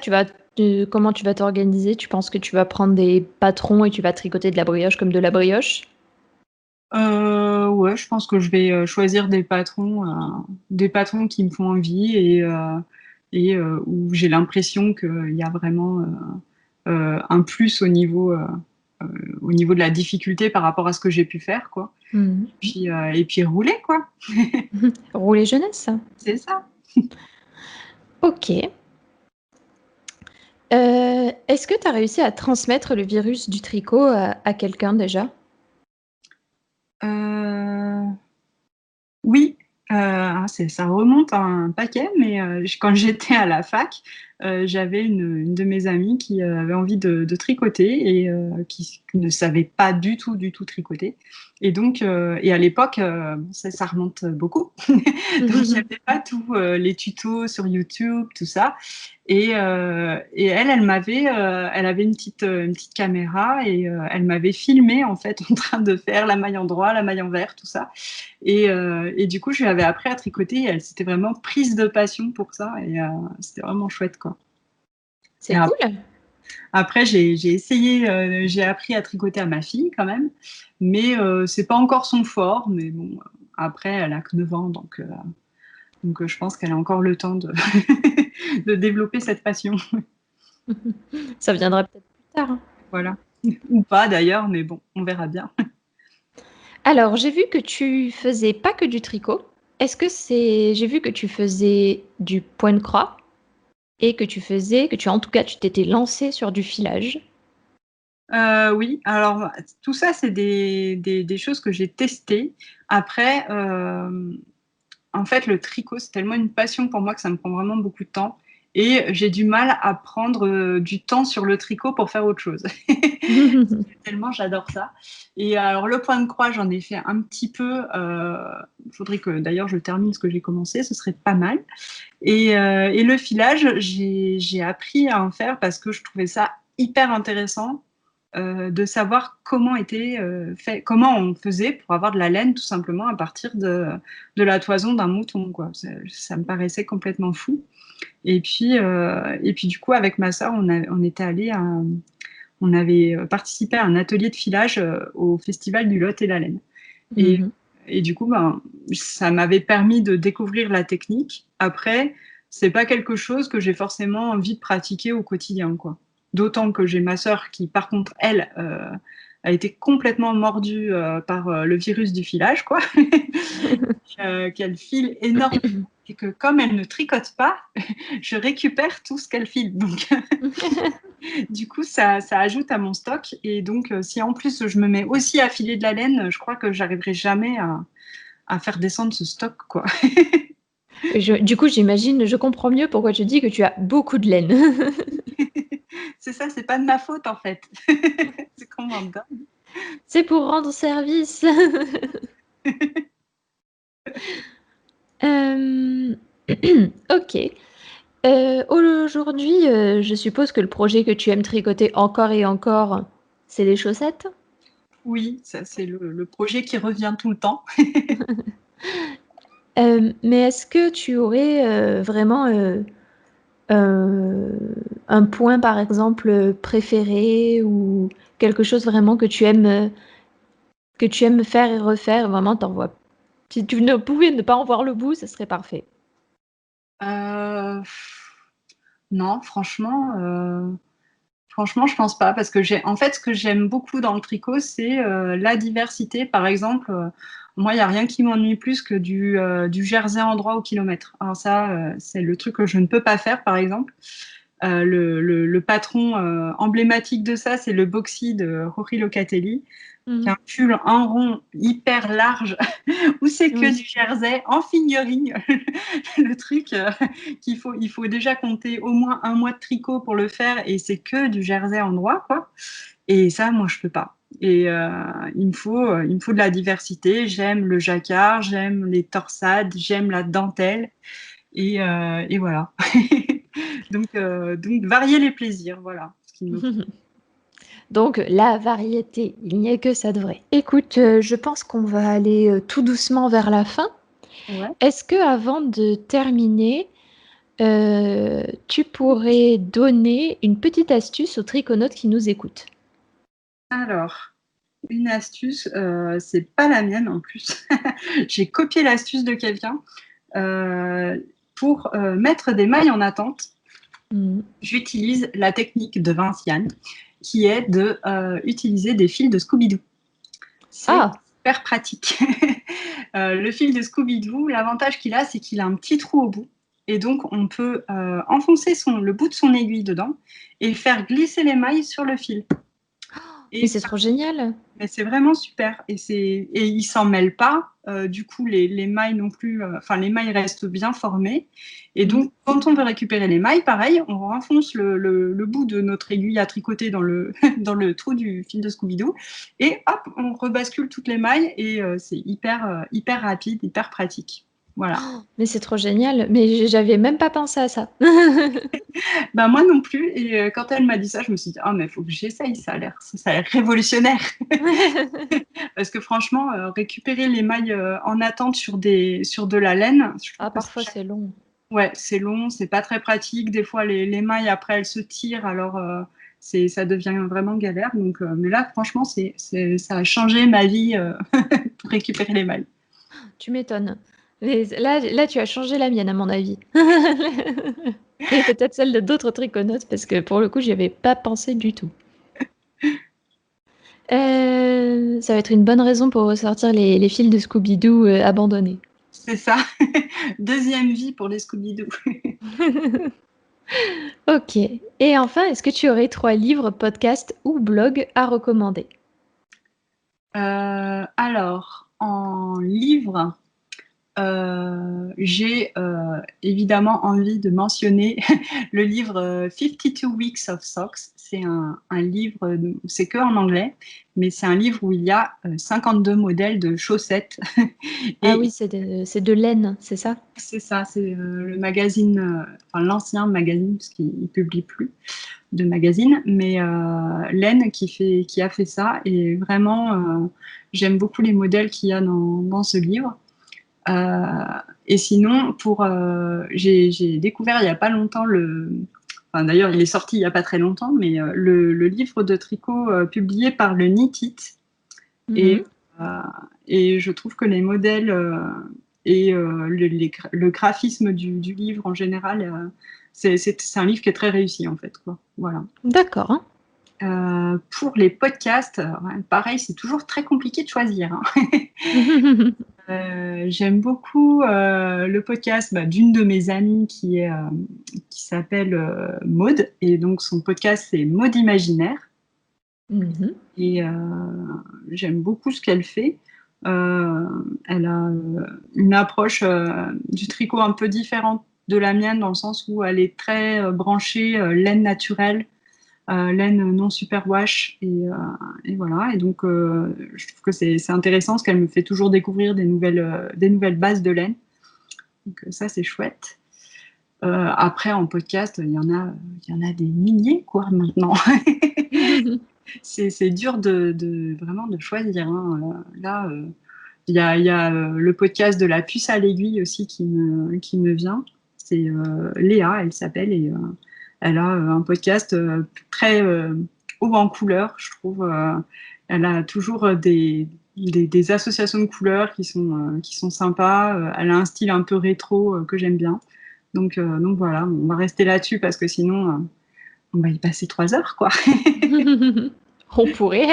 comment tu vas t'organiser? Tu penses que tu vas prendre des patrons et tu vas tricoter de la brioche comme de la brioche? Ouais, je pense que je vais choisir des patrons qui me font envie et où j'ai l'impression qu'il y a vraiment un plus au niveau de la difficulté par rapport à ce que j'ai pu faire, quoi. Mm. Et puis rouler, quoi. Rouler jeunesse. C'est ça. Ok. Est-ce que tu as réussi à transmettre le virus du tricot à quelqu'un déjà? Euh, Oui, ça remonte à un paquet, mais quand j'étais à la fac, j'avais une de mes amies qui avait envie de tricoter et qui ne savait pas du tout tricoter. Et à l'époque, ça remonte beaucoup. Donc, il n'y avait pas tous les tutos sur YouTube, tout ça. Et elle avait une petite caméra et elle m'avait filmé en fait en train de faire la maille en droit, la maille en vert, tout ça. Et du coup, je lui avais appris à tricoter et elle s'était vraiment prise de passion pour ça et c'était vraiment chouette, quoi. Et C'est cool. après, j'ai essayé, j'ai appris à tricoter à ma fille quand même, mais c'est pas encore son fort. Mais bon, après, elle a que 9 ans, donc je pense qu'elle a encore le temps de, de développer cette passion. Ça viendra peut-être plus tard, hein. Voilà. Ou pas d'ailleurs, mais bon, on verra bien. Alors, j'ai vu que tu faisais pas que du tricot. J'ai vu que tu faisais du point de croix et en tout cas, tu t'étais lancé sur du filage. Oui, alors tout ça, c'est des choses que j'ai testées. Après, en fait, le tricot, c'est tellement une passion pour moi que ça me prend vraiment beaucoup de temps. Et j'ai du mal à prendre du temps sur le tricot pour faire autre chose. Tellement j'adore ça. Et alors, le point de croix, j'en ai fait un petit peu. Il faudrait que d'ailleurs je termine ce que j'ai commencé, ce serait pas mal. Et le filage, j'ai appris à en faire parce que je trouvais ça hyper intéressant. de savoir comment on faisait pour avoir de la laine tout simplement à partir de la toison d'un mouton, quoi. Ça me paraissait complètement fou. Et puis du coup, avec ma sœur, on avait participé à un atelier de filage au Festival du Lot et la laine. Et, Mhm. et du coup, ça m'avait permis de découvrir la technique. Après, c'est pas quelque chose que j'ai forcément envie de pratiquer au quotidien, quoi. D'autant que j'ai ma sœur qui, par contre, elle, a été complètement mordue par le virus du filage, quoi. Qu'elle file énormément. Et que comme elle ne tricote pas, je récupère tout ce qu'elle file. Donc, du coup, ça ajoute à mon stock. Et donc, si en plus je me mets aussi à filer de la laine, je crois que j'arriverai jamais à faire descendre ce stock, quoi. Du coup, j'imagine, je comprends mieux pourquoi tu dis que tu as beaucoup de laine. C'est ça, c'est pas de ma faute en fait. C'est qu'on m'en donne. C'est pour rendre service. Euh, Ok. Aujourd'hui, je suppose que le projet que tu aimes tricoter encore et encore, c'est les chaussettes. Oui, ça c'est le projet qui revient tout le temps. Mais est-ce que tu aurais vraiment euh, un point, par exemple, préféré ou quelque chose vraiment que tu aimes faire et refaire? Vraiment, t'en vois. Si tu ne pouvais ne pas en voir le bout, ce serait parfait. Euh, non, franchement, je pense pas parce que en fait, ce que j'aime beaucoup dans le tricot, c'est la diversité. Par exemple, moi, il n'y a rien qui m'ennuie plus que du jersey en droit au kilomètre. Alors ça, c'est le truc que je ne peux pas faire, par exemple. Le patron emblématique de ça, c'est le Boxy de Rory Locatelli, qui est Mhm. un pull en rond hyper large où c'est que Oui. du jersey en fingering. Le truc il faut déjà compter au moins un mois de tricot pour le faire et c'est que du jersey en droit, quoi. Et ça, moi, je peux pas. Et il me faut de la diversité. J'aime le jacquard, j'aime les torsades, j'aime la dentelle. Et voilà. Donc, varier les plaisirs, voilà ce qu'il me faut. Donc, la variété, il n'y a que ça de vrai. Écoute, je pense qu'on va aller tout doucement vers la fin. Ouais. Est-ce que avant de terminer, tu pourrais donner une petite astuce aux triconautes qui nous écoutent? Alors, une astuce, c'est pas la mienne en plus. J'ai copié l'astuce de quelqu'un euh, pour mettre des mailles en attente. Mhm. J'utilise la technique de Vinciane, qui est de utiliser des fils de Scooby-Doo. C'est Ah, super pratique. Le fil de Scooby-Doo, l'avantage qu'il a, c'est qu'il a un petit trou au bout. Et donc, on peut enfoncer le bout de son aiguille dedans et faire glisser les mailles sur le fil. mais Et c'est trop génial. mais c'est vraiment super. Et il s'en mêle pas. Du coup, les mailles non plus. Enfin, les mailles restent bien formées. Et Mhm. donc, quand on veut récupérer les mailles, pareil, on renfonce le bout de notre aiguille à tricoter dans le, dans le trou du fil de Scooby-Doo. Et hop, on rebascule toutes les mailles. Et c'est hyper rapide, hyper pratique. Voilà. Mais c'est trop génial. Mais j'avais même pas pensé à ça. Bah, moi non plus. Et quand elle m'a dit ça, je me suis dit, ah, mais il faut que j'essaye. Ça a l'air révolutionnaire. Parce que franchement, récupérer les mailles en attente sur de la laine, je trouve Ah, que parfois c'est long. ouais, c'est long, c'est pas très pratique. Des fois, les mailles, après, elles se tirent, alors ça devient vraiment galère. Donc, mais là, franchement, ça a changé ma vie pour récupérer les mailles. Tu m'étonnes. Mais là, tu as changé la mienne, à mon avis. Et peut-être celle de d'autres triconautes, parce que pour le coup, j'y avais pas pensé du tout. Ça va être une bonne raison pour ressortir les fils de Scooby-Doo abandonnés. C'est ça. Deuxième vie pour les Scooby-Doo. Ok. Et enfin, est-ce que tu aurais 3 livres, podcasts ou blogs à recommander? Alors, en livre, J'ai évidemment envie de mentionner le livre 52 Weeks of Socks. C'est un livre, c'est que en anglais, mais c'est un livre où il y a 52 modèles de chaussettes. Ah Et oui, c'est de laine, c'est ça? c'est ça, c'est le magazine, enfin l'ancien magazine, parce qu'il ne publie plus de magazine, mais Laine qui a fait ça. Et vraiment, j'aime beaucoup les modèles qu'il y a dans ce livre. Et sinon, j'ai découvert il n'y a pas longtemps enfin, d'ailleurs, il est sorti il n'y a pas très longtemps, mais le livre de tricot publié par le Knit It. Et, euh, et je trouve que les modèles et le graphisme du livre en général, c'est un livre qui est très réussi en fait, quoi. Voilà. D'accord. Hein. Pour les podcasts, pareil, c'est toujours très compliqué de choisir. Hein. J'aime beaucoup le podcast d'une de mes amies qui s'appelle Maude, et donc son podcast c'est Maude Imaginaire. Et j'aime beaucoup ce qu'elle fait. Elle a une approche du tricot un peu différente de la mienne, dans le sens où elle est très branchée laine naturelle, laine non superwash, et voilà. Et donc je trouve que c'est intéressant, parce qu'elle me fait toujours découvrir des nouvelles bases de laine. Donc ça, c'est chouette. Après, en podcast, il y en a des milliers, quoi, maintenant. C'est dur vraiment de choisir. Hein. Là, il y a le podcast de la puce à l'aiguille aussi qui me vient. C'est Léa, elle s'appelle, et elle a un podcast très haut en couleurs, je trouve. Elle a toujours des associations de couleurs qui sont sympas. Elle a un style un peu rétro que j'aime bien. Donc voilà, on va rester là-dessus, parce que sinon, on va y passer 3 heures, quoi. On pourrait.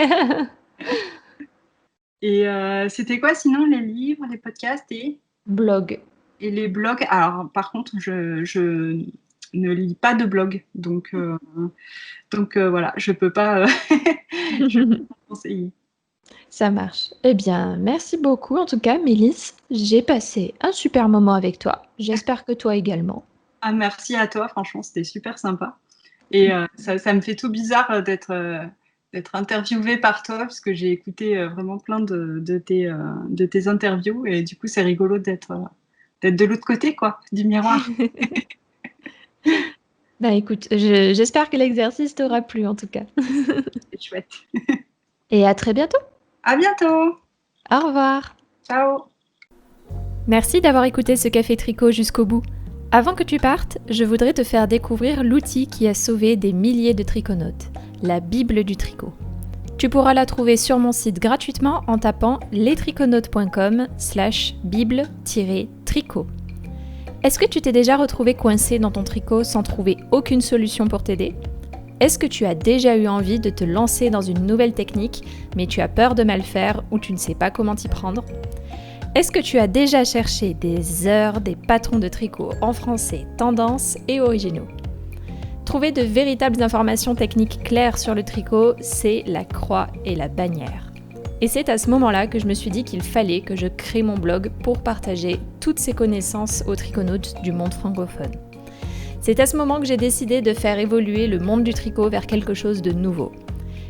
Et c'était quoi sinon, les livres, les podcasts Blog. et les blogs? Alors par contre, je ne lis pas de blog, donc voilà, je peux pas conseiller. Ça marche. Eh bien, merci beaucoup en tout cas, Mélisse. J'ai passé un super moment avec toi. J'espère que toi également. Ah, merci à toi, franchement, c'était super sympa. Et ça me fait tout bizarre d'être interviewée par toi, parce que j'ai écouté vraiment plein de tes interviews, et du coup, c'est rigolo d'être de l'autre côté, quoi, du miroir. Bah écoute, j'espère que l'exercice t'aura plu en tout cas. C'est chouette. Et à très bientôt. À bientôt. Au revoir. Ciao. Merci d'avoir écouté ce café tricot jusqu'au bout. Avant que tu partes, je voudrais te faire découvrir l'outil qui a sauvé des milliers de triconautes, la Bible du tricot. Tu pourras la trouver sur mon site gratuitement en tapant lestriconautes.com/bible-tricot. Est-ce que tu t'es déjà retrouvé coincé dans ton tricot sans trouver aucune solution pour t'aider ? Est-ce que tu as déjà eu envie de te lancer dans une nouvelle technique, mais tu as peur de mal faire ou tu ne sais pas comment t'y prendre ? Est-ce que tu as déjà cherché des heures des patrons de tricot en français, tendances et originaux ? Trouver de véritables informations techniques claires sur le tricot, c'est la croix et la bannière. Et c'est à ce moment-là que je me suis dit qu'il fallait que je crée mon blog pour partager toutes ces connaissances aux triconautes du monde francophone. C'est à ce moment que j'ai décidé de faire évoluer le monde du tricot vers quelque chose de nouveau.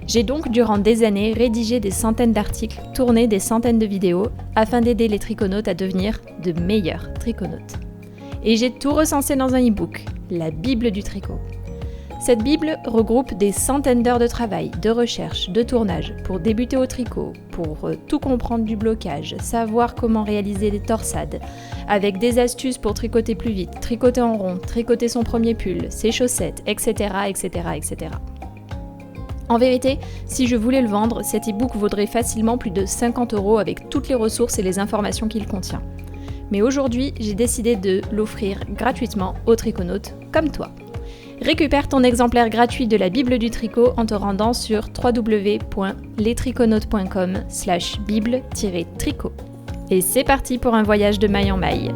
J'ai donc durant des années rédigé des centaines d'articles, tourné des centaines de vidéos afin d'aider les triconautes à devenir de meilleurs triconautes. Et j'ai tout recensé dans un e-book, la Bible du tricot. Cette Bible regroupe des centaines d'heures de travail, de recherche, de tournage pour débuter au tricot, pour tout comprendre du blocage, savoir comment réaliser des torsades, avec des astuces pour tricoter plus vite, tricoter en rond, tricoter son premier pull, ses chaussettes, etc., etc., etc. En vérité, si je voulais le vendre, cet e-book vaudrait facilement plus de 50 € avec toutes les ressources et les informations qu'il contient. Mais aujourd'hui, j'ai décidé de l'offrir gratuitement aux triconautes comme toi. Récupère ton exemplaire gratuit de la Bible du tricot en te rendant sur www.lestriconautes.com/bible-tricot. Et c'est parti pour un voyage de maille en maille.